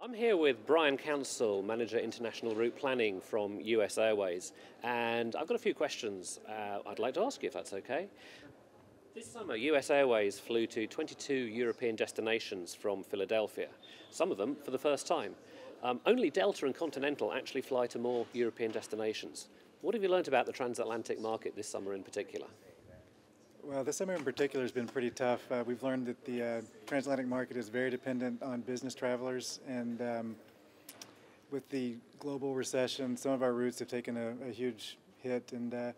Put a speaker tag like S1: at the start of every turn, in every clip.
S1: I'm here with Brian Council, Manager International Route Planning from US Airways, and I've got a few questions I'd like to ask you if that's okay. This summer, US Airways flew to 22 European destinations from Philadelphia, some of them for the first time. Only Delta and Continental actually fly to more European destinations. What have you learned about the transatlantic market this summer in particular?
S2: Well, this summer in particular has been pretty tough. We've learned that the transatlantic market is very dependent on business travelers, and with the global recession, some of our routes have taken a huge hit, and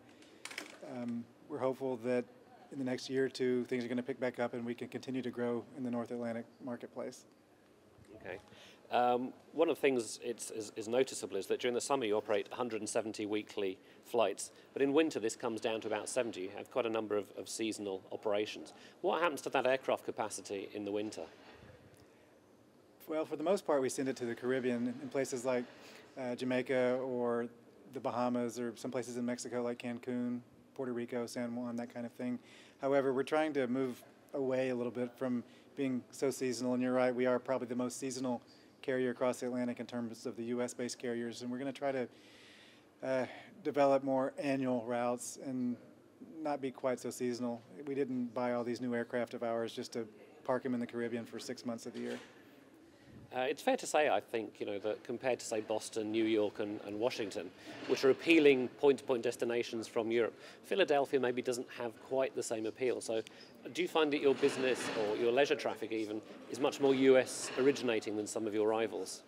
S2: we're hopeful that in the next year or two things are going to pick back up and we can continue to grow in the North Atlantic marketplace.
S1: Okay. One of the things is noticeable is that during the summer you operate 170 weekly flights, but in winter this comes down to about 70. You have quite a number of seasonal operations. What happens to that aircraft capacity in the winter?
S2: Well, for the most part we send it to the Caribbean in places like Jamaica or the Bahamas, or some places in Mexico like Cancun, Puerto Rico, San Juan, that kind of thing. However, we're trying to move away a little bit from being so seasonal, and you're right, we are probably the most seasonal carrier across the Atlantic in terms of the US-based carriers, and we're going to try to develop more annual routes and not be quite so seasonal. We didn't buy all these new aircraft of ours just to park them in the Caribbean for 6 months of the year.
S1: It's fair to say, I think, that compared to, say, Boston, New York and Washington, which are appealing point-to-point destinations from Europe, Philadelphia maybe doesn't have quite the same appeal. So do you find that your business, or your leisure traffic even, is much more US originating than some of your rivals?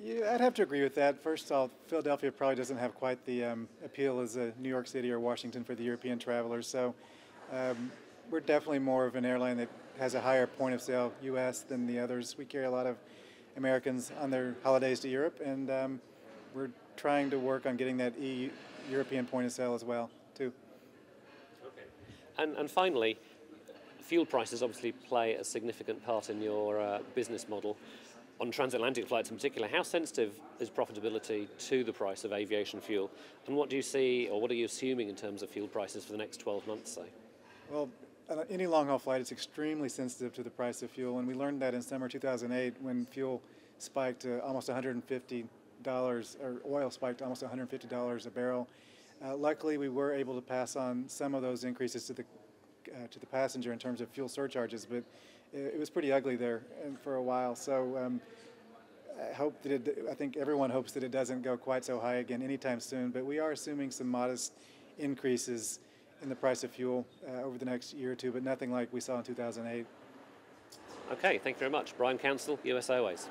S2: Yeah, I'd have to agree with that. First off, Philadelphia probably doesn't have quite the appeal as New York City or Washington for the European travelers. So we're definitely more of an airline that has a higher point of sale U.S. than the others. We carry a lot of Americans on their holidays to Europe, and we're trying to work on getting that European point of sale as well, too.
S1: Okay. And finally, fuel prices obviously play a significant part in your business model. On transatlantic flights in particular, how sensitive is profitability to the price of aviation fuel? And what do you see, or what are you assuming in terms of fuel prices for the next 12 months, say?
S2: Well, any long-haul flight is extremely sensitive to the price of fuel, and we learned that in summer 2008 when fuel spiked to almost $150, or oil spiked to almost $150 a barrel. Luckily, we were able to pass on some of those increases to the passenger in terms of fuel surcharges, but it was pretty ugly there for a while. So I think everyone hopes that it doesn't go quite so high again anytime soon, but we are assuming some modest increases in the price of fuel over the next year or two, but nothing like we saw in 2008.
S1: Okay, thank you very much. Brian Council, US Airways.